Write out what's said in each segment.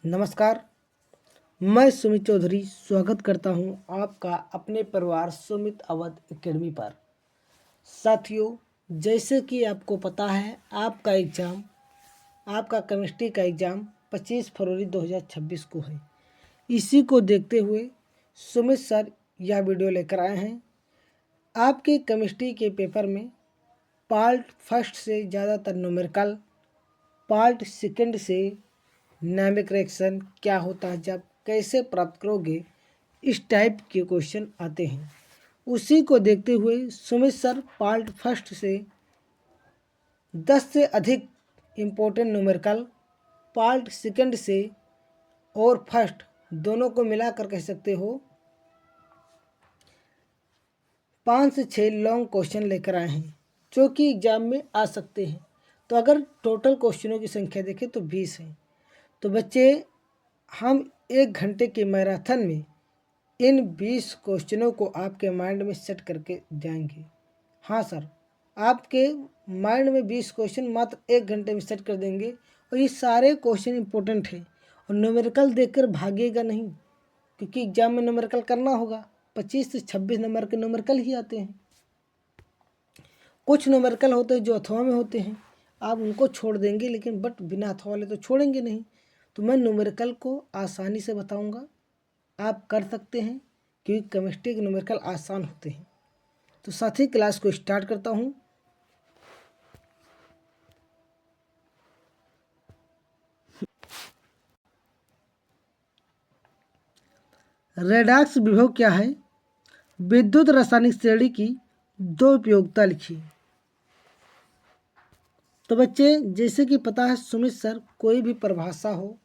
नमस्कार। मैं सुमित चौधरी स्वागत करता हूं आपका अपने परिवार सुमित अवध एकेडमी पर। साथियों, जैसे कि आपको पता है आपका केमिस्ट्री का एग्ज़ाम 25 फरवरी 2026 को है। इसी को देखते हुए सुमित सर यह वीडियो लेकर आए हैं। आपके केमिस्ट्री के पेपर में पार्ट फर्स्ट से ज़्यादातर न्यूमेरिकल, पार्ट सेकंड से डायनेमिक रिएक्शन क्या होता है, जब कैसे प्राप्त करोगे, इस टाइप के क्वेश्चन आते हैं। उसी को देखते हुए सुमित सर पार्ट फर्स्ट से 10 से अधिक इम्पोर्टेंट न्यूमेरिकल, पार्ट सेकंड से और फर्स्ट दोनों को मिलाकर कह सकते हो 5 से 6 लॉन्ग क्वेश्चन लेकर आए हैं जो कि एग्जाम में आ सकते हैं। तो अगर टोटल क्वेश्चनों की संख्या देखें तो 20 हैं। तो बच्चे, हम 1 घंटे के मैराथन में इन 20 क्वेश्चनों को आपके माइंड में सेट करके जाएंगे। हाँ सर, आपके माइंड में 20 क्वेश्चन मात्र 1 घंटे में सेट कर देंगे और ये सारे क्वेश्चन इंपॉर्टेंट हैं। और न्यूमेरिकल देखकर भागेगा नहीं, क्योंकि एग्जाम में न्यूमेरिकल करना होगा। 25 से 26 नंबर के न्यूमेरिकल ही आते हैं। कुछ न्यूमेरिकल होते हैं जो अथवा में होते हैं, आप उनको छोड़ देंगे, लेकिन बट बिना अथवा वाले तो छोड़ेंगे नहीं। तो मैं न्यूमेरिकल को आसानी से बताऊंगा, आप कर सकते हैं, क्योंकि केमिस्ट्री के न्यूमेरिकल आसान होते हैं। तो साथ ही क्लास को स्टार्ट करता हूं। रेडॉक्स विभव क्या है? विद्युत रासायनिक श्रेणी की 2 उपयोगिता लिखिए। तो बच्चे, जैसे कि पता है सुमित सर कोई भी परिभाषा हो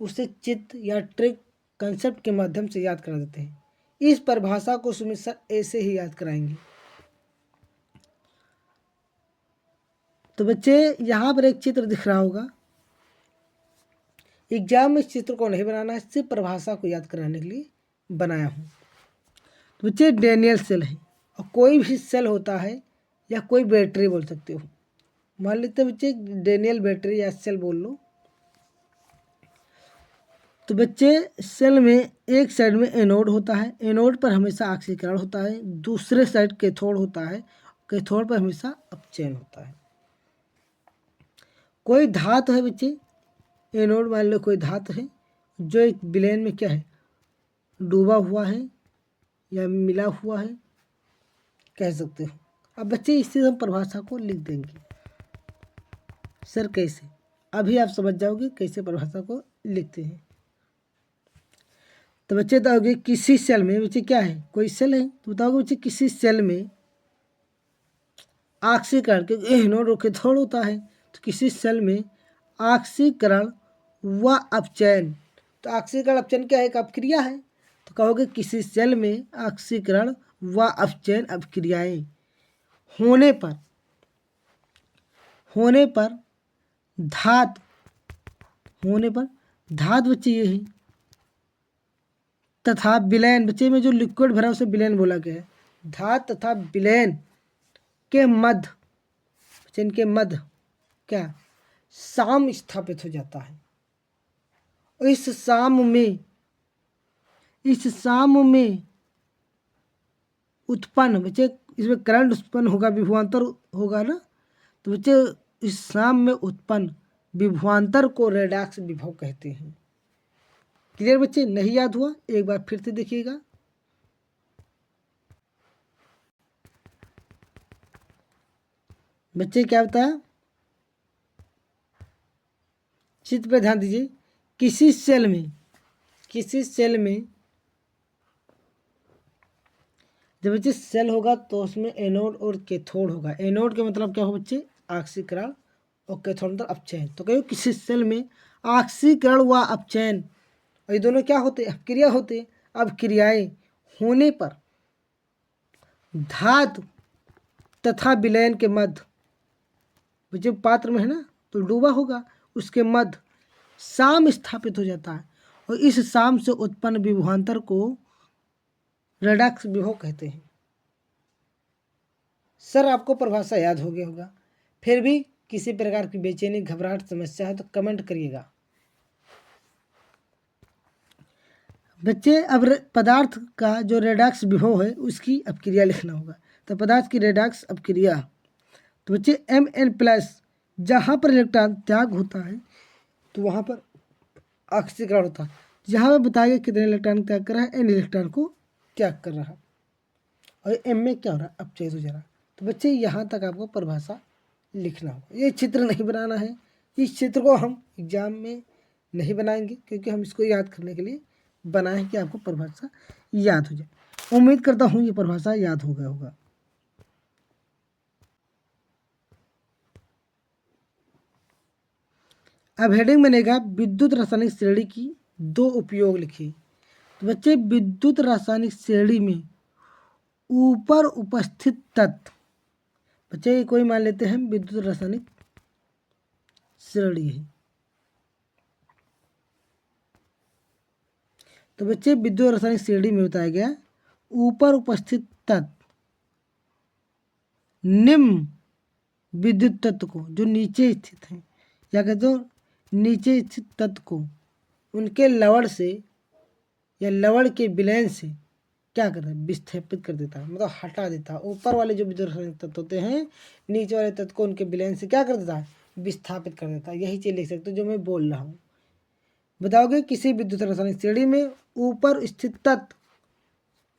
उसे चित्र या ट्रिक कंसेप्ट के माध्यम से याद करा देते हैं। इस परिभाषा को सुमित सर ऐसे ही याद कराएंगे। तो बच्चे, यहाँ पर एक चित्र दिख रहा होगा। एग्जाम में इस चित्र को नहीं बनाना है, सिर्फ परिभाषा को याद कराने के लिए बनाया हूँ। तो बच्चे, डेनियल सेल है, और कोई भी सेल होता है या कोई बैटरी बोल सकते हो। मान लेते हैं बच्चे डेनियल बैटरी या सेल बोल लो। तो बच्चे, सेल में एक साइड में एनोड होता है, एनोड पर हमेशा ऑक्सीकरण होता है। दूसरे साइड कैथोड होता है, कैथोड पर हमेशा अपचयन होता है। कोई धातु है बच्चे, एनोड मान लो कोई धातु है जो एक विलयन में क्या है, डूबा हुआ है या मिला हुआ है, कह सकते हो। अब बच्चे, इससे हम परिभाषा को लिख देंगे। सर कैसे? अभी आप समझ जाओगे कैसे परिभाषा को लिखते हैं। तो बच्चे बताओगे किसी सेल में, बच्चे क्या है, कोई सेल है, तो बताओगे बच्चे किसी सेल में ऑक्सीकरण, क्योंकि एनोड और कैथोड होता है, तो किसी सेल में ऑक्सीकरण व अपचयन। तो ऑक्सीकरण अपचयन क्या है, एक अपक्रिया है। तो कहोगे किसी सेल में ऑक्सीकरण व अपचयन अभिक्रियाएं होने पर धातु बच्चे ये है, तथा विलयन, बच्चे में जो लिक्विड भरा उसे विलयन बोला गया है। धातु तथा विलयन के मध्य, इनके मध्य क्या साम स्थापित हो जाता है। और इस साम में उत्पन्न, बच्चे इसमें करंट उत्पन्न होगा, विभवांतर होगा ना। तो बच्चे, इस साम में उत्पन्न विभवांतर को रेडॉक्स विभव कहते हैं। क्लियर बच्चे? नहीं याद हुआ? एक बार फिर से देखिएगा। बच्चे क्या बताया, चित्र पे ध्यान दीजिए। किसी सेल में जब बच्चे सेल होगा तो उसमें एनोड और कैथोड होगा। एनोड के मतलब क्या हो बच्चे, ऑक्सीकरण, और कैथोड मतलब अपचयन। तो कहो किसी सेल में ऑक्सीकरण व अपचयन, और ये दोनों क्या होते हैं, अपक्रिया होते हैं। अपक्रियाएं होने पर धातु तथा विलयन के मध्य, बच्चे पात्र में है ना तो डूबा होगा, उसके मध्य साम स्थापित हो जाता है, और इस साम से उत्पन्न विभवांतर को रेडॉक्स विभव कहते हैं। सर, आपको परिभाषा याद हो गया होगा, फिर भी किसी प्रकार की बेचैनी, घबराहट, समस्या है तो कमेंट करिएगा। बच्चे अब पदार्थ का जो रेडॉक्स विभव है उसकी अपक्रिया लिखना होगा। तो पदार्थ की रेडॉक्स अपक्रिया, तो बच्चे Mn+ जहाँ पर इलेक्ट्रॉन त्याग होता है तो वहाँ पर ऑक्सीकरण होता है। यहाँ पर बताया गया कितने इलेक्ट्रॉन त्याग कर रहा है, n इलेक्ट्रॉन को त्याग कर रहा है, और m में क्या हो रहा है, अपचय हो जा रहा है। तो बच्चे यहाँ तक आपको परिभाषा लिखना होगा। ये चित्र नहीं बनाना है, इस चित्र को हम एग्जाम में नहीं बनाएंगे क्योंकि हम इसको याद करने के लिए बनाए कि आपको परिभाषा याद हो जाए। उम्मीद करता हूँ ये परिभाषा याद हो गया होगा। अब हेडिंग बनेगा विद्युत रासायनिक श्रेणी की दो उपयोग लिखिए। तो बच्चे विद्युत रासायनिक श्रेणी में ऊपर उपस्थित तत्व, बच्चे कोई मान लेते हैं विद्युत रासायनिक श्रेणी है। तो बच्चे विद्युत रासायनिक श्रेणी में बताया गया ऊपर उपस्थित तत्व निम्न विद्युत तत्व को, जो नीचे स्थित हैं, या कहते हो नीचे स्थित तत्व को उनके लवण से या लवण के विलयन से क्या करता है, विस्थापित कर देता है, मतलब हटा देता है। ऊपर वाले जो विद्युत रासायनिक तत्व होते हैं नीचे वाले तत्व को उनके विलयन से क्या कर देता है, विस्थापित कर देता है। यही चीज लिख सकते हो जो मैं बोल रहा हूँ। बताओगे किसी विद्युत रासायनिक श्रेणी में ऊपर स्थित तत्व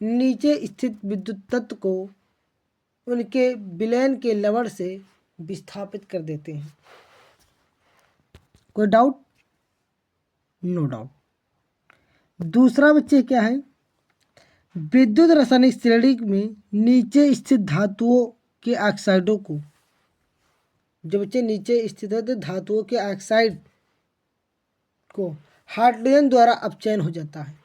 नीचे स्थित विद्युत तत्व को उनके विलयन के लवण से विस्थापित कर देते हैं। कोई डाउट? No doubt. दूसरा बच्चे क्या है, विद्युत रासायनिक श्रेणी में नीचे स्थित धातुओं के ऑक्साइडों को, जो बच्चे नीचे स्थित है तो धातुओं के ऑक्साइड को हाइड्रोजन द्वारा अपचयन हो जाता है।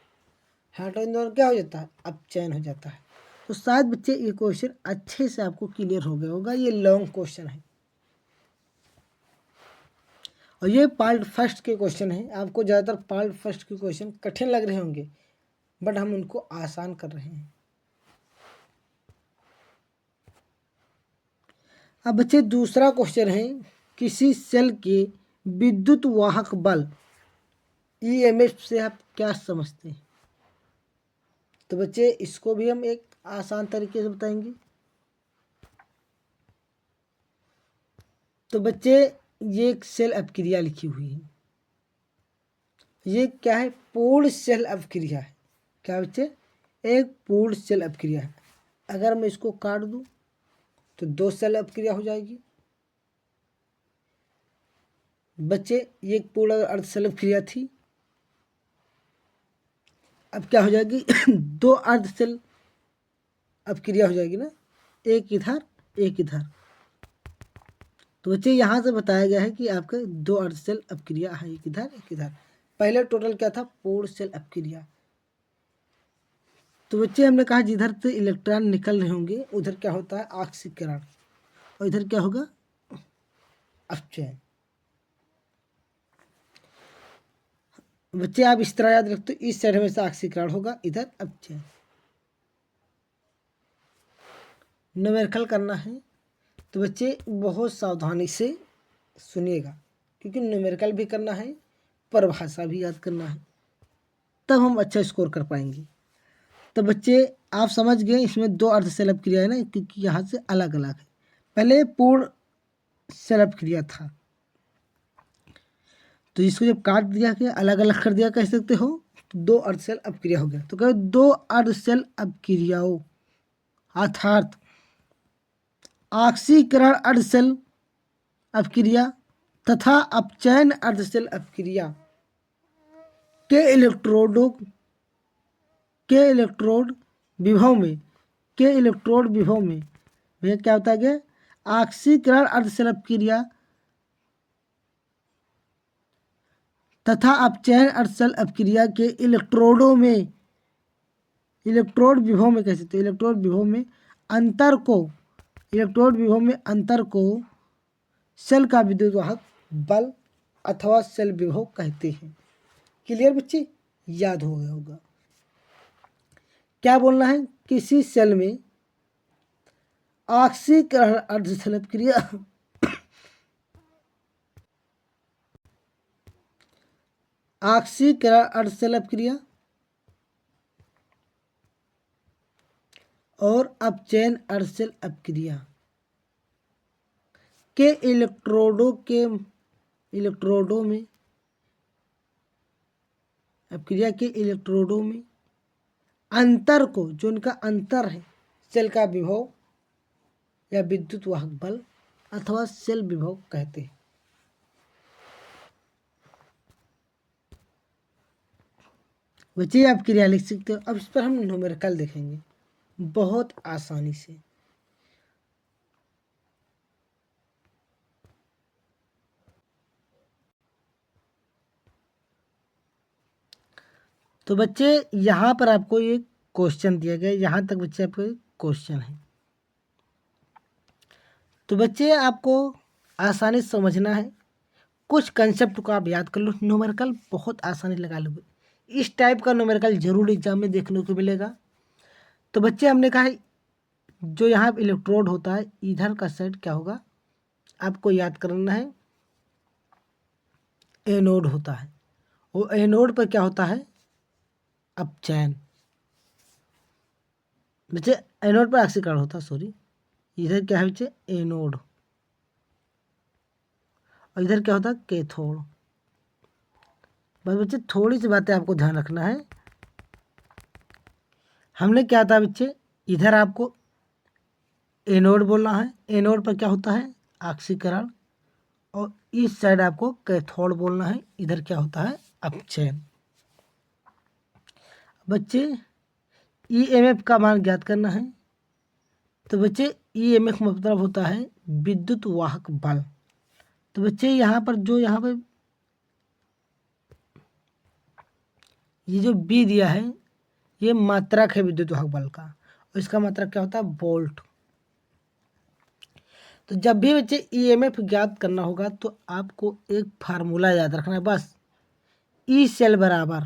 हाइड्रोजन द्वारा क्या हो जाता है, अपचयन हो जाता है। तो शायद बच्चे ये क्वेश्चन अच्छे से आपको क्लियर हो गया होगा। ये लॉन्ग क्वेश्चन है और ये पार्ट फर्स्ट के क्वेश्चन है। आपको ज़्यादातर पार्ट फर्स्ट के क्वेश्चन कठिन लग रहे होंगे, बट हम उनको आसान कर रहे हैं। अब बच्चे दूसरा क्वेश्चन है, किसी सेल के विद्युत वाहक बल EMF से आप क्या समझते हैं? तो बच्चे इसको भी हम एक आसान तरीके से बताएंगे। तो बच्चे ये एक सेल अपक्रिया लिखी हुई है, ये क्या है, पूर्ण सेल अपक्रिया है। क्या बच्चे, एक पूर्ण सेल अपक्रिया है। अगर मैं इसको काट दूं तो दो सेल अपक्रिया हो जाएगी। बच्चे ये एक पूर्ण अर्ध सेल अपक्रिया थी, अब क्या हो जाएगी दो अर्ध सेल अपक्रिया हो जाएगी ना, एक इधर एक इधर। तो बच्चे यहाँ से बताया गया है कि आपके दो अर्ध सेल अपक्रिया है, एक इधर एक इधर। पहले टोटल क्या था, पूर्ण सेल अपक्रिया। तो बच्चे हमने कहा जिधर से इलेक्ट्रॉन निकल रहे होंगे उधर क्या होता है, ऑक्सीकरण, और इधर क्या होगा, अपचयन। बच्चे आप इस तरह याद रखते हो, इस साइड में से ऑक्सीकरण होगा, इधर अपचयन। न्यूमेरिकल करना है तो बच्चे बहुत सावधानी से सुनिएगा, क्योंकि न्यूमेरिकल भी करना है, परिभाषा भी याद करना है, तब हम अच्छा स्कोर कर पाएंगे। तो बच्चे आप समझ गए इसमें दो अर्ध सेल अपक्रिया है ना, क्योंकि यहाँ से अलग अलग है। पहले पूर्ण सेल अपक्रिया था, तो इसको जब काट दिया कि अलग अलग कर दिया कह सकते हो, तो दो अर्ध सेल अपक्रिया हो गया। तो कहो दो अर्ध सेल अपक्रियाओं अर्थात ऑक्सीकरण अर्ध सेल अपक्रिया तथा अपचयन अर्ध सेल अपक्रिया के इलेक्ट्रोड विभव में भैया क्या होता है, ऑक्सीकरण अर्ध सेल अपक्रिया तथा अपचयन अर्ध सेल अपक्रिया के इलेक्ट्रोड विभव में कह सकते, इलेक्ट्रोड विभव में अंतर को सेल का विद्युत वाहक बल अथवा सेल विभव कहते हैं। क्लियर बच्चे, याद हो गया होगा। क्या बोलना है, किसी सेल में ऑक्सीकरण अर्ध सेल अपक्रिया ऑक्सीकरण अर्ध सेल अपक्रिया अपचयन अर्धशेल अपक्रिया के इलेक्ट्रोडों में अपक्रिया के इलेक्ट्रोडों में अंतर को, जो उनका अंतर है, सेल का विभव या विद्युत वाहक बल अथवा सेल विभव कहते हैं। बच्चे आप क्रिया लिख सकते हो। अब इस पर हम न्यूमेरिकल देखेंगे बहुत आसानी से। तो बच्चे यहाँ पर आपको ये क्वेश्चन दिया गया, यहाँ तक बच्चे आपको क्वेश्चन है। तो बच्चे आपको आसानी से समझना है, कुछ कंसेप्ट को आप याद कर लो। न्यूमेरिकल बहुत आसानी लगा लोगे। इस टाइप का न्यूमेरिकल जरूर एग्जाम में देखने को मिलेगा। तो बच्चे हमने कहा है जो यहाँ इलेक्ट्रोड होता है, इधर का साइड क्या होगा आपको याद करना है, एनोड होता है। वो एनोड पर क्या होता है, अपचयन। बच्चे एनोड पर ऑक्सीकरण होता है, सॉरी, इधर क्या है बच्चे, एनोड, और इधर क्या होता है, कैथोड। बस बच्चे थोड़ी सी बातें आपको ध्यान रखना है। हमने क्या था बच्चे, इधर आपको एनोड बोलना है, एनोड पर क्या होता है, ऑक्सीकरण, और इस साइड आपको कैथोड बोलना है, इधर क्या होता है, अपचयन। बच्चे ईएमएफ का मान ज्ञात करना है। तो बच्चे ईएमएफ मतलब होता है विद्युत वाहक बल। तो बच्चे यहाँ पर जो यहाँ पर ये जो बी दिया है, ये मात्रक है विद्युत वाहक बल का, और इसका मात्रक क्या होता है, वोल्ट। तो जब भी बच्चे ईएमएफ ज्ञात करना होगा तो आपको एक फार्मूला याद रखना है बस, ई सेल बराबर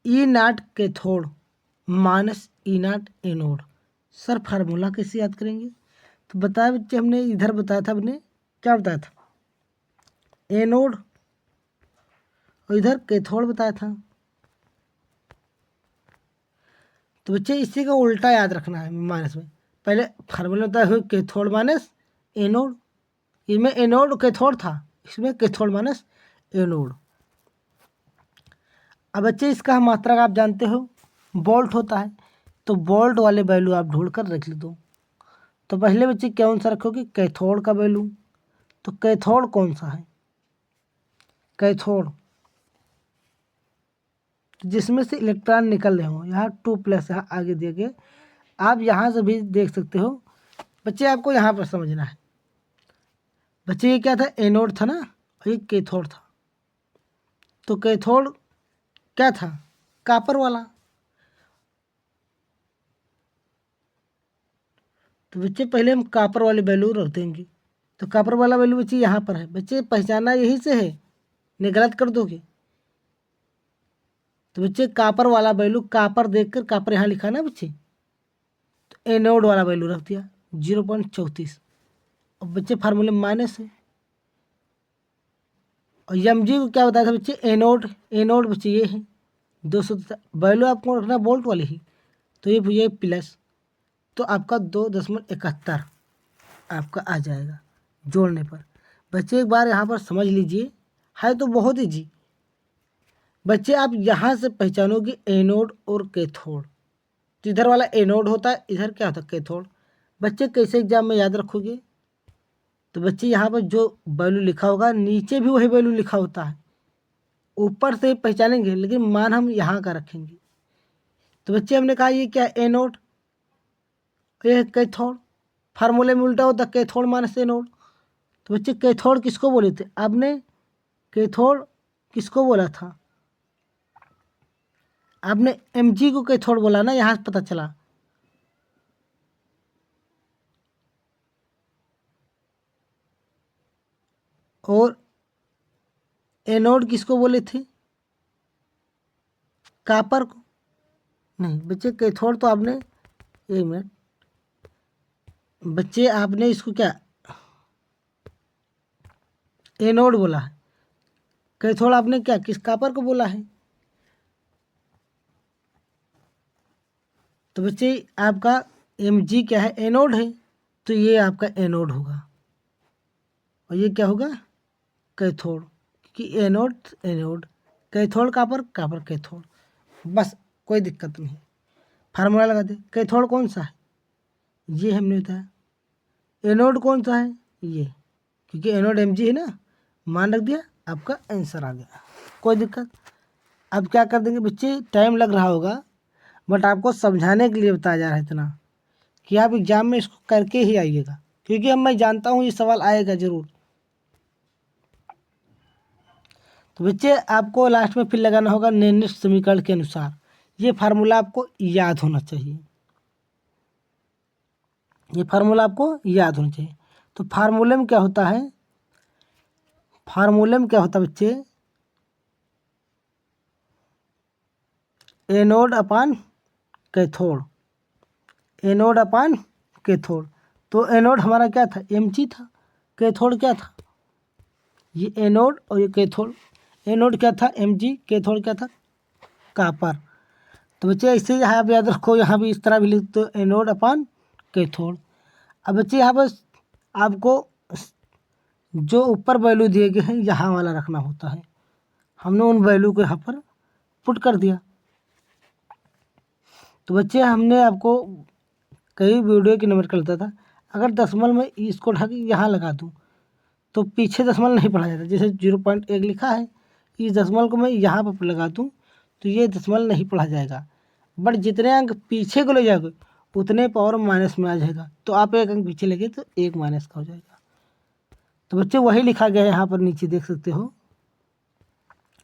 ई नाट कैथोड माइनस ई नाट एनोड। सर फार्मूला कैसे याद करेंगे, तो बताया बच्चे, हमने इधर बताया था, हमने क्या बताया था, एनोड, और इधर कैथोड बताया था। तो बच्चे इसी का उल्टा याद रखना है माइनस में। पहले फार्मूला होता है कैथोड माइनस एनोड, इसमें एनोड कैथोड था, इसमें कैथोड माइनस एनोड। अब बच्चे इसका मात्रक आप जानते हो वोल्ट होता है, तो वोल्ट वाले वैल्यू आप ढूंढ कर रख लो। तो पहले बच्चे कौन सा रखोगे, कैथोड का वैल्यू। तो कैथोड कौन सा है, कैथोड जिसमें से इलेक्ट्रॉन निकल रहे हो, यहाँ 2+ यहाँ आगे दिए गए, आप यहाँ से भी देख सकते हो। बच्चे आपको यहाँ पर समझना है। बच्चे ये क्या था, एनोड था ना, और ये कैथोड था। तो कैथोड क्या था, कॉपर वाला। तो बच्चे पहले हम कॉपर वाली वैल्यू रख देंगे। तो कॉपर वाला वैल्यू बच्चे यहाँ पर है। बच्चे पहचाना यही से है, नहीं गलत कर दोगे। तो बच्चे कॉपर वाला वैल्यू, कॉपर देखकर कॉपर यहाँ लिखा ना बच्चे, तो एनोड वाला वैल्यू रख दिया 0.34। अब बच्चे फार्मूले माइनस है, और एम जी को क्या बताया था बच्चे, एनोड बच्चे ये है 200, वैल्यू आपको रखना वोल्ट वाली ही, तो ये प्लस, तो आपका 2.71 आपका आ जाएगा जोड़ने पर। बच्चे एक बार यहाँ पर समझ लीजिए, है तो बहुत ही जी। बच्चे आप यहाँ से पहचानोगे एनोड और कैथोड। तो इधर वाला एनोड होता है, इधर क्या होता है, कैथोड। बच्चे कैसे एग्जाम में याद रखोगे, तो बच्चे यहाँ पर जो वैल्यू लिखा होगा नीचे भी वही वैल्यू लिखा होता है, ऊपर से पहचानेंगे लेकिन मान हम यहाँ का रखेंगे। तो बच्चे हमने कहा ये क्या, एनोड, ये कैथोड, फार्मूले में उल्टा होता है कैथोड माइनस एनोड। तो बच्चे कैथोड किसको बोले थे आपने, कैथोड किसको बोला था आपने, एमजी को कैथोड बोला ना, यहाँ से पता चला। और एनोड किसको बोले थे, कॉपर को। नहीं बच्चे कैथोड तो आपने, एक मिनट बच्चे, आपने इसको क्या एनोड बोला है, कैथोड आपने क्या किस कॉपर को बोला है? तो बच्चे आपका Mg क्या है? एनोड है, तो ये आपका एनोड होगा और ये क्या होगा? कैथोड। क्योंकि anode anode, cathode copper, copper cathode, बस कोई दिक्कत नहीं। फार्मूला लगा दे। कैथोड कौन सा है? ये हमने बताया। एनोड कौन सा है? ये, क्योंकि एनोड Mg है ना, मान रख दिया, आपका आंसर आ गया, कोई दिक्कत। अब क्या कर देंगे बच्चे, टाइम लग रहा होगा बट आपको समझाने के लिए बताया जा रहा है इतना कि आप एग्जाम में इसको करके ही आइएगा, क्योंकि अब मैं जानता हूँ ये सवाल आएगा ज़रूर। तो बच्चे आपको लास्ट में फिर लगाना होगा निर्णय समीकरण के अनुसार। ये फार्मूला आपको याद होना चाहिए, ये फार्मूला आपको याद होना चाहिए। तो फार्मूले में क्या होता है? फार्मूले में क्या होता है बच्चे? एनोड अपान कैथोड, एनोड अपान कैथोड। तो एनोड हमारा क्या था? Mg था। कैथोड क्या था? ये एनोड और ये कैथोड। एनोड क्या था? Mg। कैथोड क्या था? कॉपर। तो बच्चे ऐसे यहाँ आप याद रखो, यहाँ भी इस तरह भी लिख दो, एनोड अपान कैथोड। अब बच्चे यहाँ पर आपको जो ऊपर वैल्यू दिए गए हैं यहाँ वाला रखना होता है। हमने उन वैल्यू को यहाँ पर पुट कर दिया। तो बच्चे हमने आपको कई वीडियो की नंबर करता था, अगर दशमलव में इसको उठा के यहाँ लगा दूँ तो पीछे दशमलव नहीं पढ़ा जाता। जैसे 0.1 लिखा है, इस दशमलव को मैं यहाँ पर लगा दूँ तो ये दशमलव नहीं पढ़ा जाएगा, बट जितने अंक पीछे को ले जाओगे उतने पावर माइनस में आ जाएगा। तो आप एक अंक पीछे लगे तो एक माइनस का हो जाएगा। तो बच्चे वही लिखा गया है, यहाँ पर नीचे देख सकते हो,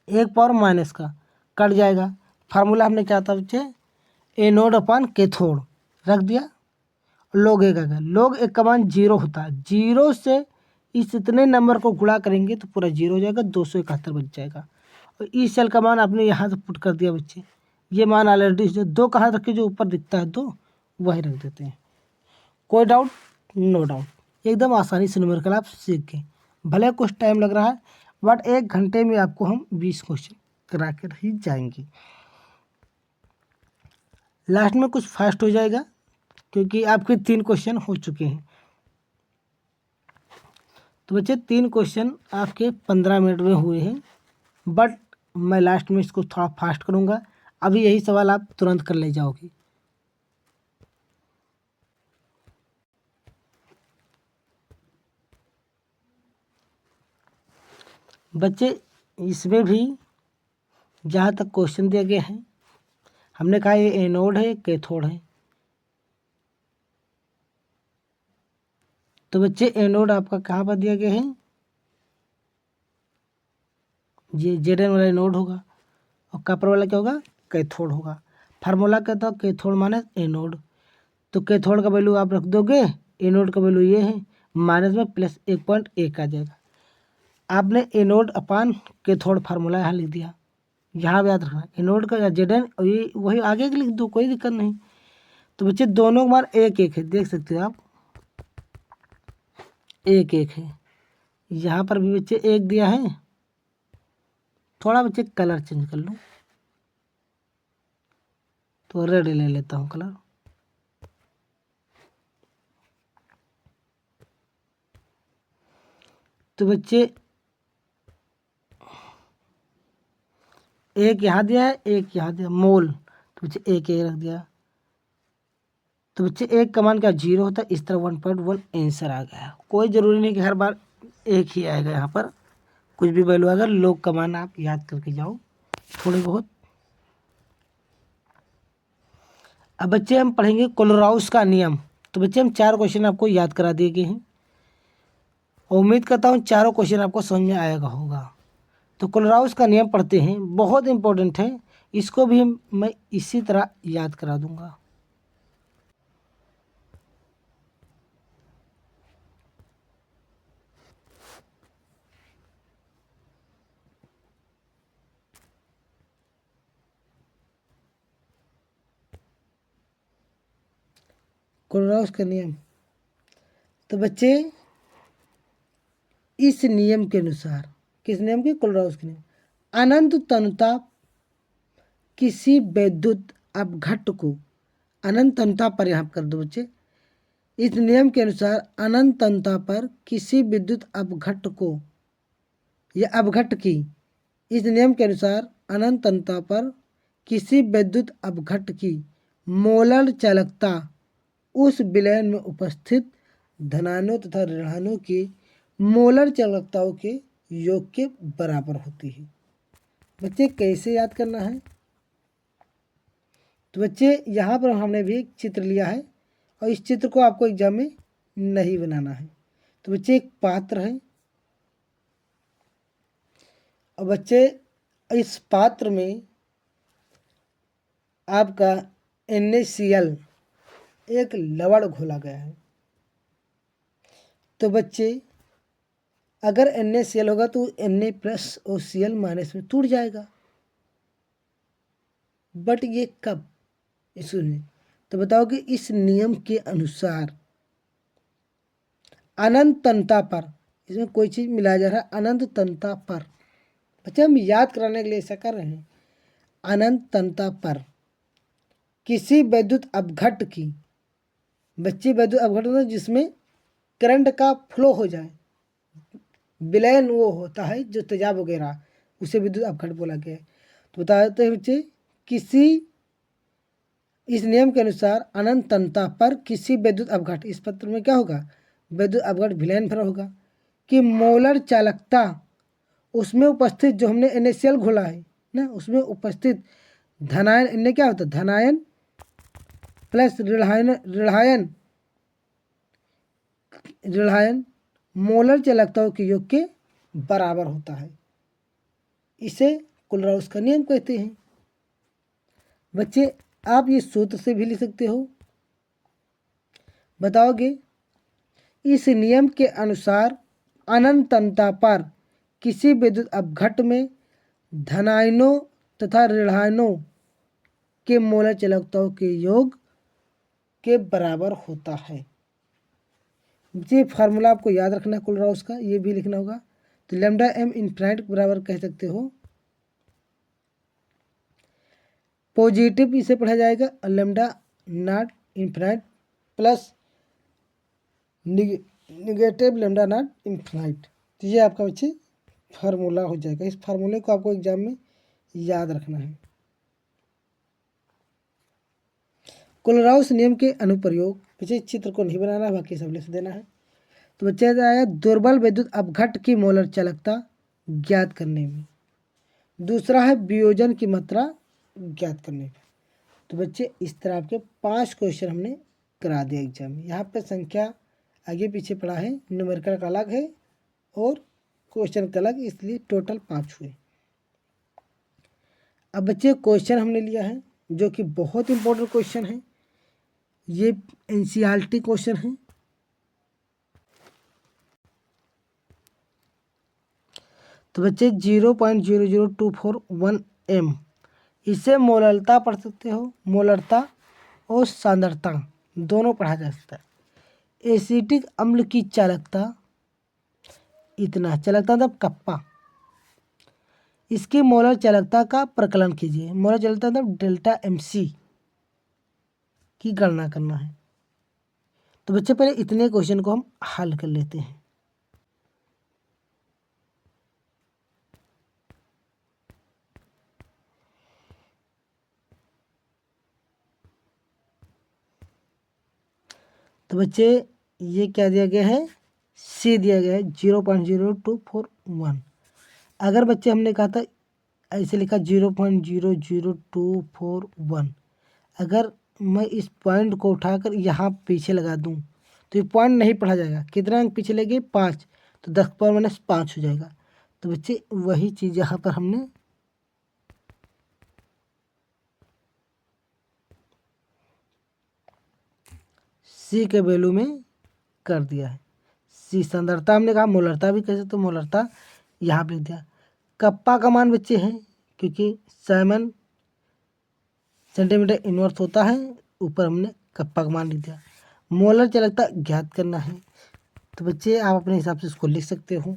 एक पावर माइनस का कट जाएगा। फार्मूला हमने क्या था बच्चे? एनोड अपान कैथोड रख दिया। लोग एक आ गया, लोग एक का मान 0 होता है, 0 से इस इतने नंबर को गुणा करेंगे तो पूरा 0 हो जाएगा, 271 बच जाएगा। और इस सेल का मान आपने यहाँ से पुट कर दिया बच्चे। ये मान ऑलरेडी जो 2 कहाँ रखे, जो ऊपर दिखता है 2 वही रख देते हैं। कोई डाउट? नो डाउट, एकदम आसानी से न्यूमेरिकल आप सीख गए। भले कुछ टाइम लग रहा है बट 1 घंटे में आपको हम 20 क्वेश्चन करा कर ही जाएंगे। लास्ट में कुछ फास्ट हो जाएगा क्योंकि आपके 3 क्वेश्चन हो चुके हैं। तो बच्चे 3 क्वेश्चन आपके 15 मिनट में हुए हैं, बट मैं लास्ट में इसको थोड़ा फास्ट करूँगा। अभी यही सवाल आप तुरंत कर ले जाओगे। बच्चे इसमें भी जहाँ तक क्वेश्चन दिया गया है, हमने कहा ये एनोड है, कैथोड है। तो बच्चे एनोड आपका कहाँ पर दिया गया है? ये Zn वाला एनोड होगा और कॉपर वाला क्या होगा? कैथोड होगा। फार्मूला क्या था? Cathode minus anode. तो कैथोड का वैल्यू आप रख दोगे, एनोड का वैल्यू ये है, माइनस में प्लस 1.1 आ जाएगा। आपने एनोड अपान कैथोड फार्मूला यहाँ लिख दिया, यहाँ याद रखना एनोड का या Zn, और ये वही आगे लिख दो, कोई दिक्कत नहीं। तो बच्चे दोनों का मान 1-1 है, देख सकते हो आप, 1-1 है। यहाँ पर भी बच्चे 1 दिया है। थोड़ा बच्चे कलर चेंज कर लूँ तो रेड ले लेता हूँ कलर। तो बच्चे एक यहाँ दिया है, एक यहाँ दिया मोल, तो बच्चे एक रख दिया। तो बच्चे एक का मान क्या 0 होता है, इस तरह 1.1 आंसर आ गया। कोई ज़रूरी नहीं कि हर बार एक ही आएगा, यहाँ पर कुछ भी वैल्यू अगर लोग का मान आप याद करके जाओ थोड़े बहुत। अब बच्चे हम पढ़ेंगे कोलोराउस का नियम। तो बच्चे हम 4 क्वेश्चन आपको याद करा दिए गए हैं, उम्मीद करता हूँ चारों क्वेश्चन आपको समझ में आएगा होगा। तो कोलोराउस का नियम पढ़ते हैं, बहुत इंपॉर्टेंट है, इसको भी मैं इसी तरह याद करा दूंगा। कोलोराउस का नियम, तो बच्चे इस नियम के अनुसार किस नियम की? कोलराउस के नियम। अनंत तनुता किसी वैद्युत अपघट्ट को, अनंत तनुता पर यहाँ कर दो बच्चे, इस नियम के अनुसार अनंत तनुता पर किसी विद्युत अपघट्ट को या अपघट्ट की, इस नियम के अनुसार अनंत तनुता पर किसी विद्युत अपघट्ट की मोलर चालकता उस विलयन में उपस्थित धनायनों तथा ऋणायनों की मोलर चालकताओं के योग के बराबर होती है। बच्चे कैसे याद करना है? तो बच्चे यहाँ पर हमने भी एक चित्र लिया है और इस चित्र को आपको एग्जाम में नहीं बनाना है। तो बच्चे एक पात्र है और बच्चे इस पात्र में आपका NaCl एक लवण घोला गया है। तो बच्चे अगर NaCl होगा तो Na प्लस और Cl माइनस में टूट जाएगा, बट ये कब? इसमें तो बताओ कि इस नियम के अनुसार अनंत तन्यता पर, इसमें कोई चीज़ मिलाया जा रहा है अनंत तन्यता पर। बच्चे हम याद कराने के लिए ऐसा कर रहे हैं। अनंत तन्यता पर किसी वैद्युत अपघट्ट की, बच्चे वैद्युत अपघट्ट होता है जिसमें करंट का फ्लो हो जाए, विलयन वो होता है जो तेजाब वगैरह, उसे विद्युत अपघट्ट बोला गया है। तो बताते हैं बच्चे किसी, इस नियम के अनुसार अनंत तन्यता पर किसी वैद्युत अपघट्ट, इस पत्र में क्या होगा? वैद्युत अपघट्ट विलयन भरा होगा कि मोलर चालकता उसमें उपस्थित, जो हमने NaCl घोला है ना, उसमें उपस्थित धनायन, इनने क्या होता है? धनायन प्लस ऋणायन मोलर चालकताओं के योग के बराबर होता है। इसे कोलराउस का नियम कहते हैं। बच्चे आप ये सूत्र से भी लिख सकते हो। बताओगे इस नियम के अनुसार अनंत तन्यता पर किसी विद्युत अपघट्ट में धनायनों तथा ऋणायनों के मोलर चालकताओं के योग के बराबर होता है। ये फार्मूला आपको याद रखना है कोलराउस का, ये भी लिखना होगा। तो लैम्डा m इनफिनिट के बराबर कह सकते हो, पॉजिटिव इसे पढ़ा जाएगा, और lambda naught infinite plus negative lambda naught infinite. तो ये आपका बच्चे फार्मूला हो जाएगा। इस फार्मूले को आपको एग्जाम में याद रखना है। कोलराउस नियम के अनुप्रयोग, बच्चे चित्र को नहीं बनाना है, बाकी सब लिख देना है। तो बच्चे आया दुर्बल विद्युत अपघट्ट की मोलर चालकता ज्ञात करने में। दूसरा है वियोजन की मात्रा ज्ञात करने में। तो बच्चे इस तरह आपके 5 क्वेश्चन हमने करा दिया एग्जाम में। यहाँ पर संख्या आगे पीछे पड़ा है, न्यूमेरिकल का अलग है और क्वेश्चन का अलग, इसलिए टोटल 5 हुए। अब बच्चे क्वेश्चन हमने लिया है जो कि बहुत इंपॉर्टेंट क्वेश्चन है, ये NCERT क्वेश्चन है। तो बच्चे 0.00241 m, इसे मोलरता पढ़ सकते हो, मोलरता और सांद्रता दोनों पढ़ा जा सकता है। एसिटिक अम्ल की चालकता इतना, चालकता मतलब कप्पा, इसकी मोलर चालकता का प्रकलन कीजिए। मोलर चालकता मतलब डेल्टा MC की गणना करना है। तो बच्चे पहले इतने क्वेश्चन को हम हल कर लेते हैं। तो बच्चे ये क्या दिया गया है? C दिया गया है 0.0241। अगर बच्चे हमने कहा था ऐसे लिखा 0.00241, अगर मैं इस पॉइंट को उठाकर यहाँ पीछे लगा दूँ तो ये पॉइंट नहीं पढ़ा जाएगा। कितना अंक पीछे लगे? 5, तो 10⁻5 हो जाएगा। तो बच्चे वही चीज़ यहाँ पर हमने C के वैल्यू में कर दिया है। C सांद्रता हमने कहा, मोलरता भी कैसे, तो मोलरता यहाँ पे लिख दिया। कप्पा का मान बच्चे हैं क्योंकि 7 सेंटीमीटर इनवर्स होता है, ऊपर हमने कप्पा का मान लिख दिया। मोलर चालकता ज्ञात करना है, तो बच्चे आप अपने हिसाब से इसको लिख सकते हो।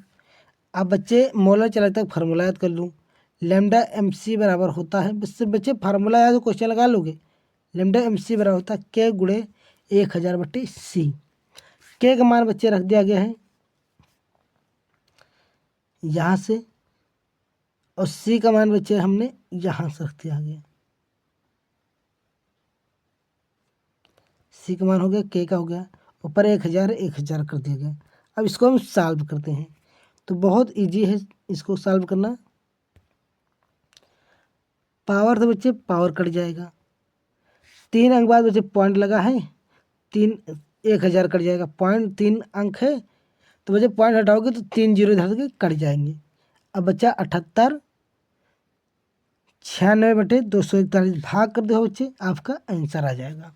अब बच्चे मोलर चालकता का फार्मूला याद कर लूँ। लैम्डा एम सी बराबर होता है, बच्चे फार्मूला याद क्वेश्चन लगा लोगे। लैम्डा एम सी बराबर होता है के गुणे 1000/सी। के का मान बच्चे रख दिया गया है यहाँ से, और सी का मान बच्चे हमने यहाँ से रख दिया गया। सी का मान हो गया, के का हो गया, ऊपर 1000 कर दिया गया। अब इसको हम सॉल्व करते हैं, तो बहुत इजी है इसको सॉल्व करना। पावर तो बच्चे पावर कट जाएगा, 3 अंक बाद बच्चे पॉइंट लगा है, 1000 कट जाएगा, पॉइंट 3 अंक है तो बच्चे पॉइंट हटाओगे तो 3 जीरो इधर के कट जाएंगे। अब बच्चा 78 96/241 भाग कर दो बच्चे, आपका आंसर आ जाएगा।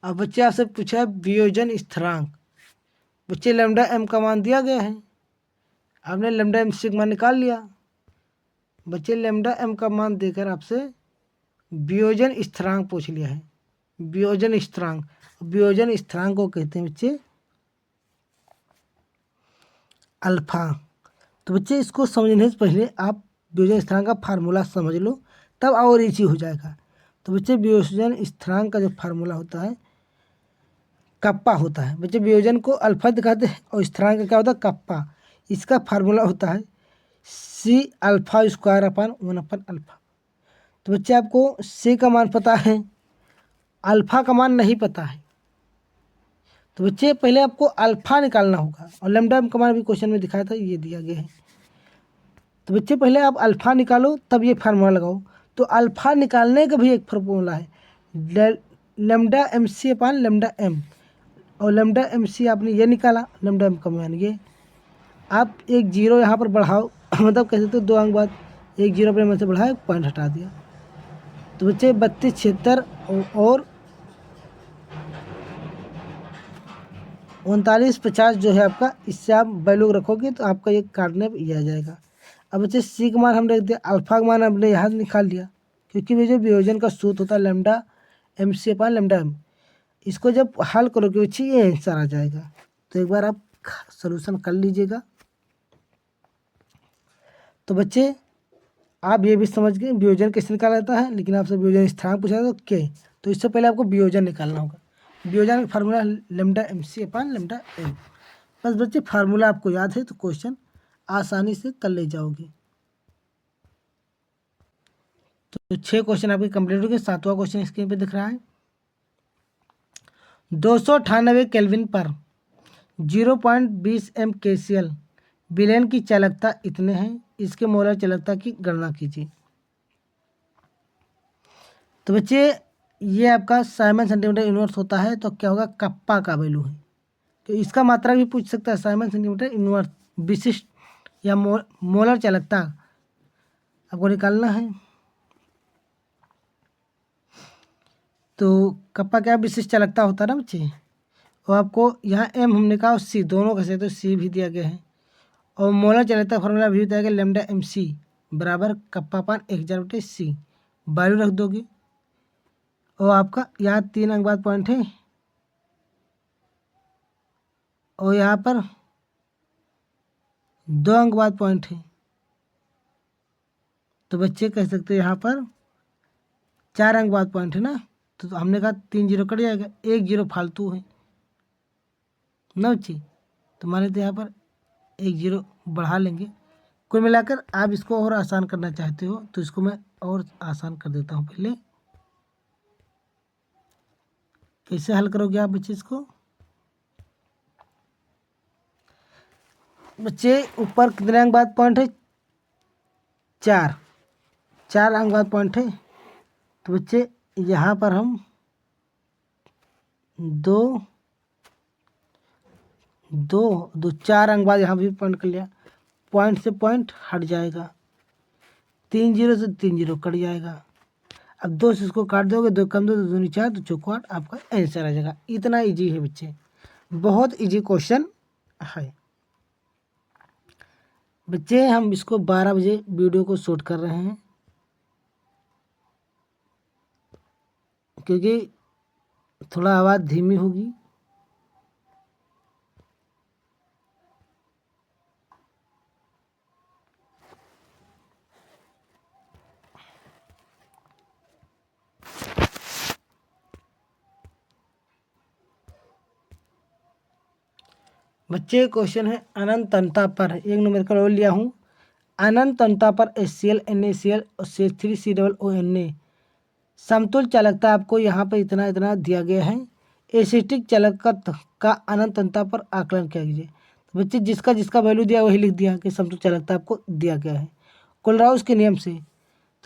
अब बच्चे आपसे पूछा है वियोजन स्थिरांक। बच्चे लैम्डा एम का मान दिया गया है, आपने लैम्डा एम सी का मान निकाल लिया। बच्चे लैम्डा एम का मान देकर आपसे वियोजन स्थिरांक पूछ लिया है। वियोजन स्थिरांक, वियोजन स्थिरांक को कहते हैं बच्चे अल्फा। तो बच्चे इसको समझने से पहले आप वियोजन स्थिरांक का फार्मूला समझ लो, तब और इजी हो जाएगा। तो बच्चे वियोजन स्थिरांक का जो फार्मूला होता है कप्पा होता है। बच्चे वियोजन को अल्फा दिखाते हैं और स्थिरांक का क्या होता है कप्पा। इसका फार्मूला होता है सी अल्फा स्क्वायर अपन 1/अल्फा। तो बच्चे आपको सी का मान पता है, अल्फा का मान नहीं पता है, तो बच्चे पहले आपको अल्फा निकालना होगा। और लैम्डा का मान भी क्वेश्चन में दिखाया था, ये दिया गया है। तो बच्चे पहले आप अल्फा निकालो तब ये फार्मूला लगाओ। तो अल्फा निकालने का भी एक फार्मूला है, लैम्डा एम सी अपान लैम्डा एम। और लैम्डा एम सी आपने ये निकाला, लैम्डा एम का मान ये। आप एक जीरो यहाँ पर बढ़ाओ मतलब कह सकते हो 2 अंक बाद एक जीरो अपने मन से बढ़ाए, पॉइंट हटा दिया। तो बच्चे 32 76 और 39 50 जो है आपका, इससे आप वैल्यू रखोगे तो आपका ये काटने पर ये आ जाएगा। अब बच्चे सी का मान हमने रख दिया, अल्फा का मान हमने यहाँ निकाल लिया, क्योंकि ये जो वियोजन का सूत्र होता है लैम्डा एम सी अपान लैम्डा एम, इसको जब हल करोगे बच्चे ये आंसर आ जाएगा। तो एक बार आप सॉल्यूशन कर लीजिएगा। तो बच्चे आप ये भी समझ गए वियोजन कैसे निकाला जाता है, लेकिन आपसे वियोजन स्थिरांक पूछा तो के, तो इससे पहले आपको वियोजन निकालना होगा। वियोजन का फार्मूला लैम्डा एम सी अपान लैम्डा एम। बस बच्चे फार्मूला आपको याद है तो क्वेश्चन आसानी से कर ले जाओगे। तो 6 क्वेश्चन आपके कंप्लीट हो गए। 7वां क्वेश्चन स्क्रीन पे दिख रहा है। 298 केल्विन पर 0.20 एम KCl विलयन की चालकता इतने हैं, इसके मोलर चालकता की गणना कीजिए। तो बच्चे ये आपका साइमन सेंटीमीटर इनवर्स होता है, तो क्या होगा कप्पा का वैल्यू है। तो इसका मात्रा भी पूछ सकता है, साइमन सेंटीमीटर इनवर्स विशिष्ट या मोलर चालकता आपको निकालना है। तो कप्पा क्या विशिष्ट चालकता होता है ना बच्चे। और आपको यहाँ एम हमने कहा और सी दोनों का से तो सी भी दिया गया है। और मोलर चालकता फॉर्मूला भी दिया गया लैम्डा एम सी बराबर कप्पा पान 1000/सी। वैल्यू रख दोगे और आपका यहाँ 3 अंक बाद पॉइंट है और यहाँ पर 2 अंक बाद पॉइंट है। तो बच्चे कह सकते हैं यहाँ पर 4 अंक बाद पॉइंट है ना, तो हमने कहा 3 जीरो कट जाएगा, 1 जीरो फालतू है ना बच्चे। तो मान लेते यहाँ पर 1 जीरो बढ़ा लेंगे। कुल मिलाकर आप इसको और आसान करना चाहते हो तो इसको मैं और आसान कर देता हूँ। पहले कैसे हल करोगे आप बच्चे इसको। बच्चे ऊपर कितने अंक बाद पॉइंट है 4 अंक बाद पॉइंट है। तो बच्चे यहाँ पर हम 4 अंक बाद यहाँ भी पॉइंट कर लिया, पॉइंट से पॉइंट हट जाएगा, 3 जीरो से 3 जीरो कट जाएगा। अब 2 से इसको काट दोगे, 2 कम 2 तो 2 4 तो चौको 8 आपका आंसर आ जाएगा। इतना इजी है बच्चे, बहुत इजी क्वेश्चन है। बच्चे हम इसको 12 बजे वीडियो को शूट कर रहे हैं, क्योंकि थोड़ा आवाज़ धीमी होगी। बच्चे क्वेश्चन है अनंत तन्यता पर, एक न्यूमेरिकल और लिया हूँ। अनंत तन्यता पर HCl NaCl और CH3COONA समतुल्य चालकता आपको यहाँ पर इतना इतना दिया गया है। एसिटिक चालकत का अनंत तन्यता पर आकलन किया कीजिए। तो बच्चे जिसका जिसका वैल्यू दिया वही लिख दिया कि समतुल्य चालकता आपको दिया गया है कोलराउस के नियम से।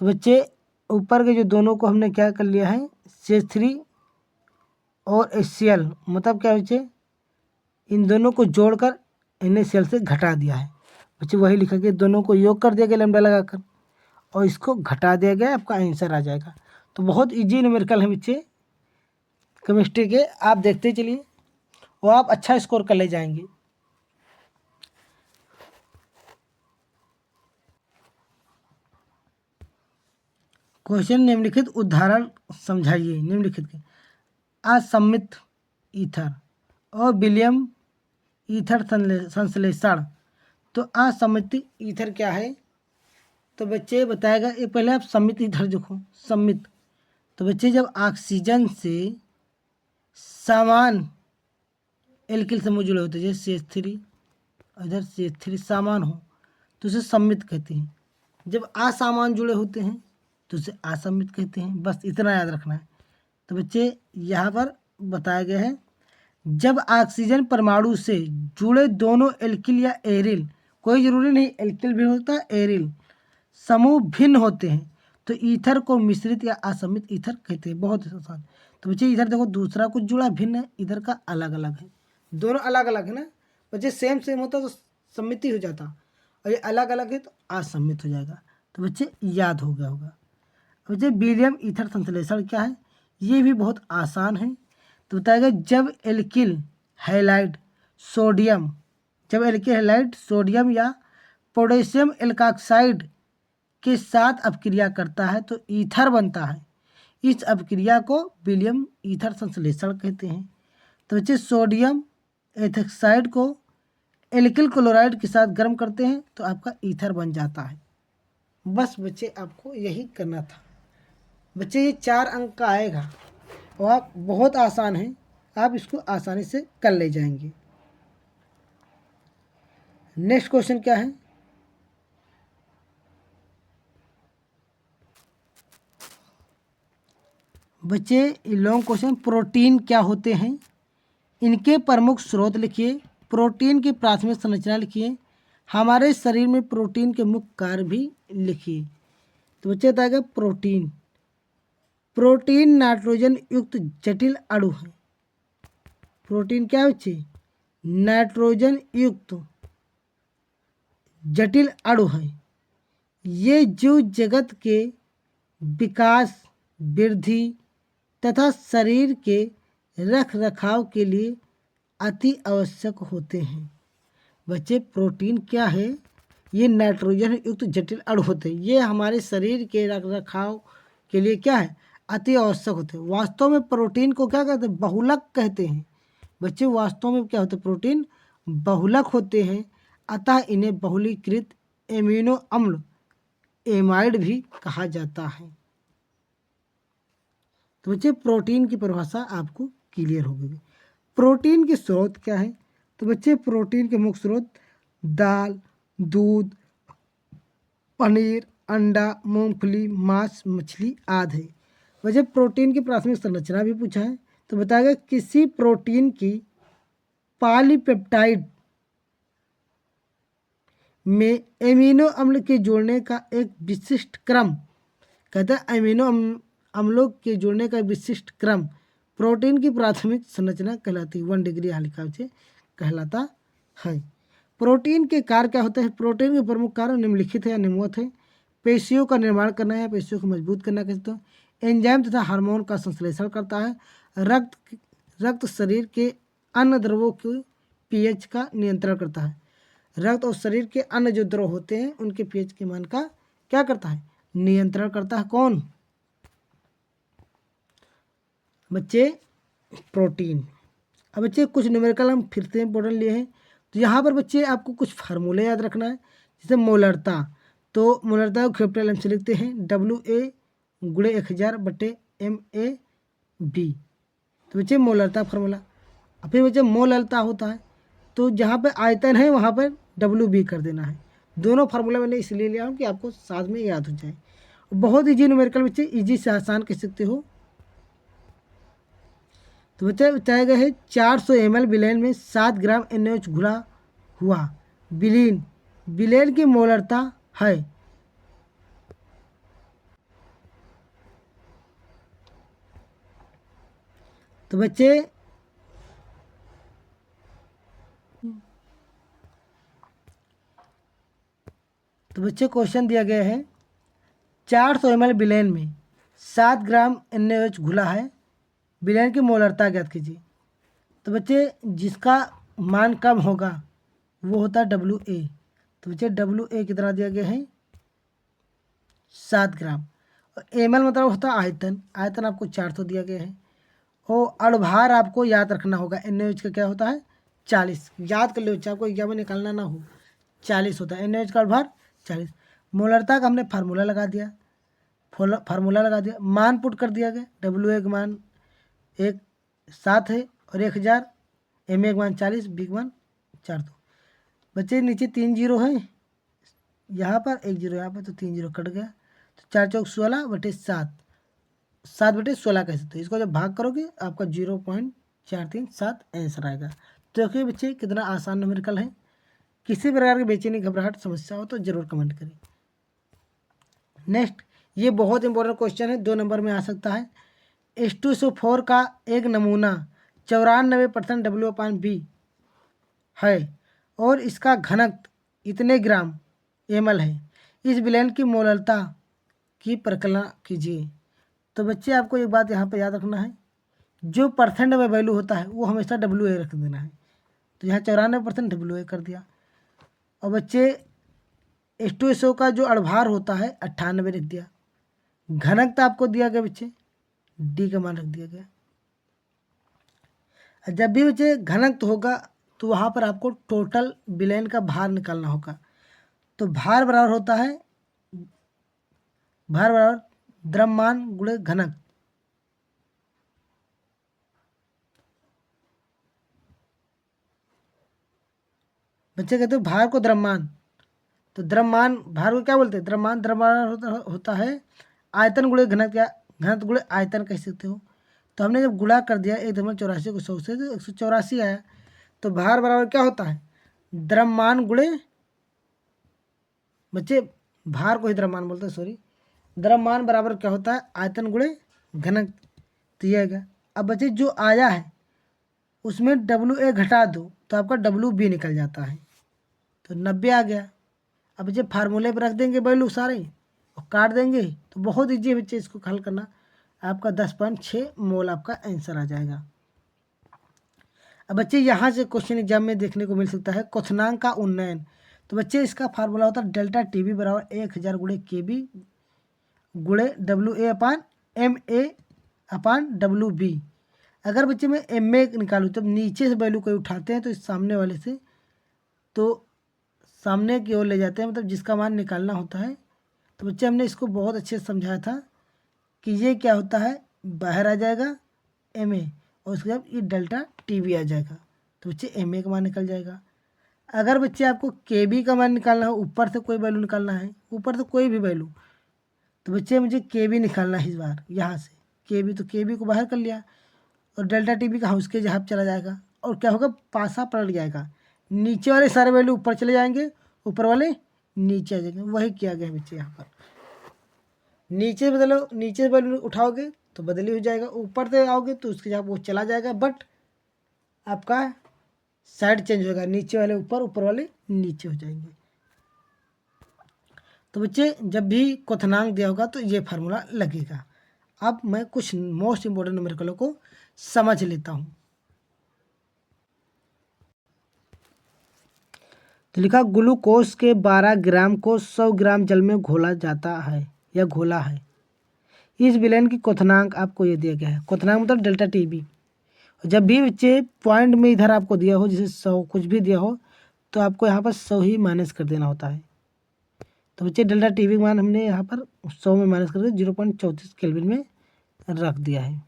तो बच्चे ऊपर के जो दोनों को हमने क्या कर लिया है, CH3 और HCl, मतलब क्या बच्चे इन दोनों को जोड़कर NaCl से घटा दिया है। बच्चे वही लिखा कि दोनों को योग कर दिया गया लैम्डा लगाकर और इसको घटा दिया गया, आपका आंसर आ जाएगा। तो बहुत इजी न्यूमेरिकल है बच्चे केमिस्ट्री के, आप देखते चलिए और आप अच्छा स्कोर कर ले जाएंगे। क्वेश्चन निम्नलिखित उदाहरण समझाइए। निम्नलिखित के असम्मित ईथर और विलियम ईथर संश्लेषण। तो असम्मित ईथर क्या है, तो बच्चे बताएगा। ये पहले आप सम्मित ईथर देखो। सम्मित तो बच्चे जब ऑक्सीजन से समान एल्किल समूह जुड़े होते हैं, जैसे CH3 इधर CH3 समान हो तो उसे सम्मित कहते हैं। जब असामान जुड़े होते हैं तो उसे असम्मित कहते हैं। बस इतना याद रखना है। तो बच्चे यहाँ पर बताया गया है, जब ऑक्सीजन परमाणु से जुड़े दोनों एल्किल या एरिल, कोई जरूरी नहीं एल्किल भी होता है एरिल, समूह भिन्न होते हैं तो ईथर को मिश्रित या असम्मित ईथर कहते हैं। बहुत आसान। तो बच्चे इधर देखो दूसरा कुछ जुड़ा भिन्न है, इधर का अलग अलग है। दोनों अलग अलग है ना बच्चे, सेम सेम होता तो सम्मिति हो जाता, और ये अलग अलग है तो असम्मित हो जाएगा। तो बच्चे याद हो गया होगा। बच्चे विलियम ईथर संश्लेषण क्या है, ये भी बहुत आसान है। तो बताएगा जब एल्किल हैलाइड सोडियम, जब एल्किल हैलाइड सोडियम या पोटेशियम एल्काक्साइड के साथ अपक्रिया करता है तो ईथर बनता है। इस अपक्रिया को विलियम ईथर संश्लेषण कहते हैं। तो बच्चे सोडियम एथोक्साइड को एल्किल क्लोराइड के साथ गर्म करते हैं तो आपका ईथर बन जाता है। बस बच्चे आपको यही करना था। बच्चे ये 4 अंक का आएगा और आप बहुत आसान है, आप इसको आसानी से कर ले जाएंगे। नेक्स्ट क्वेश्चन क्या है, बच्चे लॉन्ग क्वेश्चन, प्रोटीन क्या होते हैं, इनके प्रमुख स्रोत लिखिए, प्रोटीन की प्राथमिक संरचना लिखिए, हमारे शरीर में प्रोटीन के मुख्य कार्य भी लिखिए। तो बच्चे बताएगा प्रोटीन, प्रोटीन नाइट्रोजन युक्त जटिल अणु है। प्रोटीन क्या है बच्चे, नाइट्रोजन युक्त जटिल अणु है। ये जीव जगत के विकास, वृद्धि तथा शरीर के रख रखाव के लिए अति आवश्यक होते हैं। बच्चे प्रोटीन क्या है, ये नाइट्रोजन युक्त जटिल अणु होते हैं। ये हमारे शरीर के रख रखाव के लिए क्या है, अति आवश्यक होते हैं। वास्तव में प्रोटीन को क्या कहते हैं, बहुलक कहते हैं। बच्चे वास्तव में क्या होते हैं, प्रोटीन बहुलक होते हैं, अतः इन्हें बहुलीकृत एमिनो अम्ल एमाइड भी कहा जाता है। तो बच्चे प्रोटीन की परिभाषा आपको क्लियर हो गई। प्रोटीन के स्रोत क्या है, तो बच्चे प्रोटीन के मुख्य स्रोत दाल, दूध, पनीर, अंडा, मूंगफली, मांस, मछली आदि है। वजह प्रोटीन की प्राथमिक संरचना भी पूछा है। तो बताएगा किसी प्रोटीन की पॉलीपेप्टाइड में एमिनो अम्ल के जोड़ने का एक विशिष्ट क्रम, कहता है एमिनो अम्लों के जोड़ने का विशिष्ट क्रम प्रोटीन की प्राथमिक संरचना कहलाती है। 1 डिग्री यहाँ लिखा से कहलाता है। प्रोटीन के कार्य क्या होते हैं, प्रोटीन के प्रमुख कार्य निम्नलिखित है या निम्नवत है। पेशियों का निर्माण करना है, पेशियों को मजबूत करना कहते हैं, एंजाइम तथा हार्मोन का संश्लेषण करता है, रक्त शरीर के अन्य द्रवों के पीएच का नियंत्रण करता है। रक्त और शरीर के अन्य जो द्रव होते हैं उनके पीएच के मान का क्या करता है, नियंत्रण करता है। कौन बच्चे, प्रोटीन। अब बच्चे कुछ न्यूमेरिकल हम फिर से इंपॉर्टेंट लिए हैं। तो यहाँ पर बच्चे आपको कुछ फार्मूले याद रखना है, जैसे मोलरता। तो मोलरता को कैपिटल एम से लिखते हैं WA × 1000/MAB। तो बच्चे मोलरता फार्मूला। फिर बच्चे मोललता होता है तो जहाँ पे आयतन है वहाँ पर WB कर देना है। दोनों फार्मूला मैंने इसलिए लिया हूँ कि आपको साथ में याद हो जाए। बहुत ईजी न्यूमेरिकल बच्चे, ईजी से आसान कह सकते हो। तो बच्चे बताया गया है 400 ml विलेन में 7 ग्राम NaOH घुला हुआ विलीन विलेन की मोलरता है। तो बच्चे क्वेश्चन दिया गया है 400 ml विलेन में 7 ग्राम NaOH घुला है, विलेन की मोलरता ज्ञात कीजिए। तो बच्चे जिसका मान कम होगा वो होता है WA। तो बच्चे WA कितना दिया गया है 7 ग्राम। और ml मतलब होता है आयतन, आयतन आपको 400 दिया गया है। और अणुभार आपको याद रखना होगा, NaOH का क्या होता है 40, याद कर लो, आपको एग्जाम में निकालना ना हो, 40 होता है NaOH का अणुभार 40। मोलरता का हमने फार्मूला लगा दिया, मान पुट कर दिया गया। WA का मान 7 है और 1000, MA का मान 40, B का मान 400। बच्चे नीचे 3 जीरो है, यहाँ पर 1 जीरो यहाँ पर, तो 3 जीरो कट गया। तो 4 चौक 16/7, 7/16 कह सकते हैं। इसको जब भाग करोगे आपका 0.437 आंसर आएगा। तो देखिए बच्चे कितना आसान न्यूमेरिकल है। किसी प्रकार की बेचैनी घबराहट समस्या हो तो जरूर कमेंट करें। नेक्स्ट, ये बहुत इंपॉर्टेंट क्वेश्चन है, 2 नंबर में आ सकता है। H2SO4 का एक नमूना 94% W/B है और इसका घनत्व इतने ग्राम ml है। इस विलेन की मोलरता की प्रकलन कीजिए। तो बच्चे आपको एक बात यहाँ पे याद रखना है, जो परसेंट में वैल्यू होता है वो हमेशा WA रख देना है। तो यहाँ 94% WA कर दिया। और बच्चे H2SO का जो अणुभार होता है 98 रख दिया। घनत्व आपको दिया गया बच्चे D का मान रख दिया गया। जब भी बच्चे घनत्व होगा तो वहाँ पर आपको टोटल विलेन का भार निकालना होगा। तो भार बराबर होता है, भार बराबर द्रव्यमान गुणे घनत्व। बच्चे कहते हैं भार को द्रव्यमान, तो द्रव्यमान भार को क्या बोलते हैं द्रव्यमान होता है आयतन गुणे घनत्व, या घनत्व गुणे आयतन कह सकते हो। तो हमने जब गुणा कर दिया 1.84 को 100 से, तो 184 आया। तो भार बराबर क्या होता है द्रव्यमान गुणे, बच्चे भार को ही द्रव्यमान बोलते हैं, सॉरी, द्रव्यमान बराबर क्या होता है आयतन गुणे घनत्व। तो ये आएगा। अब बच्चे जो आया है उसमें WA घटा दो तो आपका WB निकल जाता है, तो 90 आ गया। अब बच्चे फार्मूले पर रख देंगे वैल्यू सारे और काट देंगे, तो बहुत ईजी है बच्चे इसको हल करना। आपका 10.6 मोल आपका आंसर आ जाएगा। अब बच्चे यहाँ से क्वेश्चन एग्जाम में देखने को मिल सकता है क्वथनांक का उन्नयन। तो बच्चे इसका फार्मूला होता है डेल्टा TB बराबर 1000 गुणे KB गुणे WA/MA/WB। अगर बच्चे मैं MA निकालूँ, जब नीचे से वैल्यू कोई उठाते हैं तो इस सामने वाले से तो सामने की ओर ले जाते हैं, मतलब जिसका मान निकालना होता है। तो बच्चे हमने इसको बहुत अच्छे से समझाया था कि ये क्या होता है, बाहर आ जाएगा MA और उसके बाद ये डेल्टा TB आ जाएगा। तो बच्चे MA का मान निकल जाएगा। अगर बच्चे आपको KB का मान निकालना हो, ऊपर से कोई वैल्यू निकालना है, ऊपर से कोई भी वैल्यू, तो बच्चे मुझे KB निकालना है इस बार यहाँ से। KB, तो KB को बाहर कर लिया और डेल्टा TB का हाउस के जहाँ चला जाएगा और क्या होगा पासा पलट जाएगा, नीचे वाले सारे वैल्यू ऊपर चले जाएंगे, ऊपर वाले नीचे आ जाएंगे। वही किया गया बच्चे यहाँ पर। नीचे बदलो, नीचे से वैल्यू उठाओगे तो बदली हो जाएगा, ऊपर से आओगे तो उसके जहाँ वो चला जाएगा, बट आपका साइड चेंज होगा, नीचे वाले ऊपर, ऊपर वाले नीचे हो जाएंगे। तो बच्चे जब भी क्वथनांक दिया होगा तो ये फार्मूला लगेगा। अब मैं कुछ मोस्ट इम्पोर्टेंट न्यूमेरिकलों को समझ लेता हूँ। तो लिखा ग्लूकोज के 12 ग्राम को 100 ग्राम जल में घोला जाता है या घोला है। इस विलेन की क्वथनांक आपको ये दिया गया है, क्वथनांक मतलब डेल्टा TB। जब भी बच्चे पॉइंट में इधर आपको दिया हो, जैसे 100 कुछ भी दिया हो, तो आपको यहाँ पर 100 ही माइनस कर देना होता है। तो बच्चे डेल्टा TB मान हमने यहाँ पर 100 में माइनस करके 0.34 केल्विन में रख दिया है।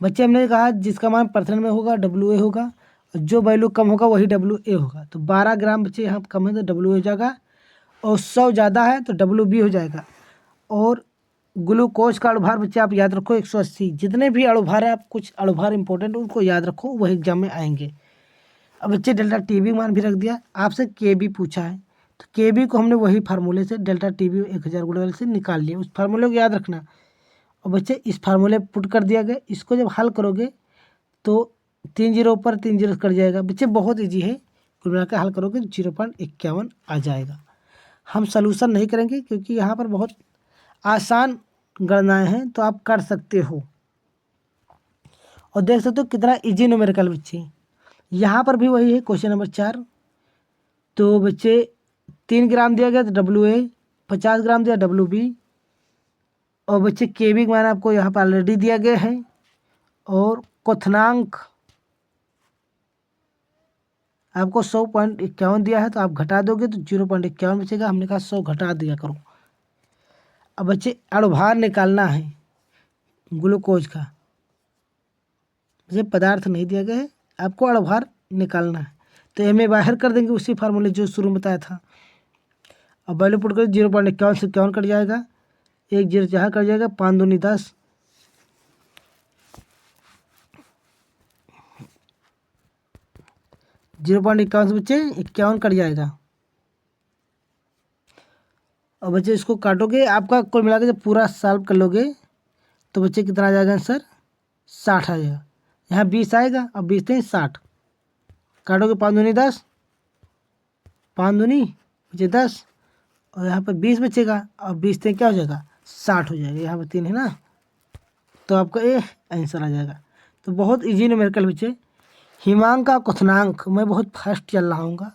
बच्चे हमने कहा जिसका मान परसेंट में होगा WA होगा जो वैल्यू कम होगा वही WA होगा। तो 12 ग्राम बच्चे यहाँ कम है तो WA हो जाएगा, और 100 ज़्यादा है तो WB हो जाएगा। और ग्लूकोज का अणुभार बच्चे आप याद रखो 180। जितने भी अणुभार है, आप कुछ अणुभार इंपॉर्टेंट उनको याद रखो, वही एग्जाम में आएंगे। अब बच्चे डेल्टा TB मान भी रख दिया, आपसे KB पूछा है तो KB को हमने वही फार्मूले से डेल्टा TB 1000 गुणे से निकाल लिया, उस फार्मूले को याद रखना। और बच्चे इस फार्मूले पुट कर दिया गया, इसको जब हल करोगे तो 3 जीरो ऊपर 3 जीरो कट जाएगा। बच्चे बहुत ईजी है, कुल मिलाकर हल करोगे 0.51 आ जाएगा। हम सलूशन नहीं करेंगे क्योंकि यहाँ पर बहुत आसान गणनाएं हैं, तो आप कर सकते हो। और देख सकते हो कितना इजी न्यूमेरिकल बच्चे। यहाँ पर भी वही है क्वेश्चन नंबर 4। तो बच्चे 3 ग्राम दिया गया तो WA, 50 ग्राम दिया WB, और बच्चे KB का मान आपको यहाँ पर ऑलरेडी दिया गया है। और क्वथनांक आपको 100.51 दिया है, तो आप घटा दोगे तो 0.51 बचेगा। हमने कहा 100 घटा दिया करो। अब बच्चे अणुभार निकालना है ग्लूकोज का, मुझे पदार्थ नहीं दिया गया है, आपको अणुभार निकालना है। तो MA बाहर कर देंगे उसी फार्मूले जो शुरू में बताया था। अब वैल्यू पुट कर 0.51 से 51 कट जाएगा, 1 जीरो जहाँ कट जाएगा, 5 दूनी 10, 0.51 से बच्चे 51 कट जाएगा। और बच्चे इसको काटोगे, आपका कुल मिला के जब पूरा सॉल्व कर लोगे तो बच्चे कितना आ जाएगा आंसर, 60 आ जाएगा। यहाँ 20 आएगा, अब 20 नहीं 60 काटोगे, 5 दूनी 10, 5 दूनी बच्चे 10, और यहाँ पर 20 बचेगा, और 20 से क्या हो जाएगा, 60 हो जाएगा। यहाँ पर 3 है ना, तो आपका ये आंसर आ जाएगा। तो बहुत इजी न्यूमेरिकल बच्चे। हिमांक का क्वथनांक, मैं बहुत फास्ट चल रहा हूँ।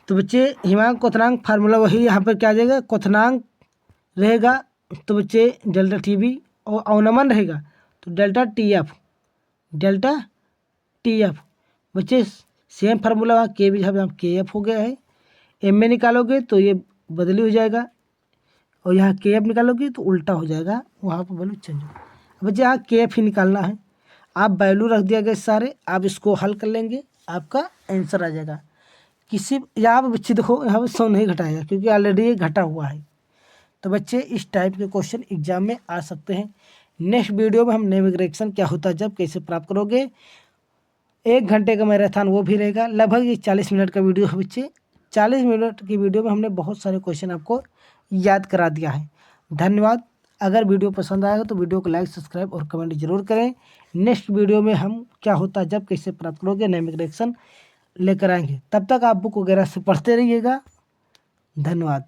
तो बच्चे हिमांक क्वथनांक फार्मूला वही यहाँ पर क्या आ जाएगा, क्वथनांक रहेगा तो बच्चे डेल्टा TB, और अवनमन रहेगा तो डेल्टा TF बच्चे सेम फार्मूला KB जहाँ KF हो गया है। MA निकालोगे तो ये बदली हो जाएगा, और यहाँ KF निकालोगे तो उल्टा हो जाएगा, वहाँ पर वैल्यू चेंज होगा। बच्चे यहाँ KF ही निकालना है, आप वैल्यू रख दिया गया सारे, आप इसको हल कर लेंगे, आपका आंसर आ जाएगा। किसी यहाँ पर बच्चे देखो, यहाँ पर 100 नहीं घटाएगा क्योंकि ऑलरेडी ये घटा हुआ है। तो बच्चे इस टाइप के क्वेश्चन एग्जाम में आ सकते हैं। नेक्स्ट वीडियो में हम नेविगेशन क्या होता है जब कैसे प्राप्त करोगे, 1 घंटे का मैराथन वो भी रहेगा। लगभग ये 40 मिनट का वीडियो है बच्चे। 40 मिनट की वीडियो में हमने बहुत सारे क्वेश्चन आपको याद करा दिया है। धन्यवाद। अगर वीडियो पसंद आएगा तो वीडियो को लाइक, सब्सक्राइब और कमेंट जरूर करें। नेक्स्ट वीडियो में हम क्या होता है जब कैसे प्राप्त करोगे नेविगेशन लेकर आएंगे। तब तक आप बुक वगैरह से पढ़ते रहिएगा। धन्यवाद।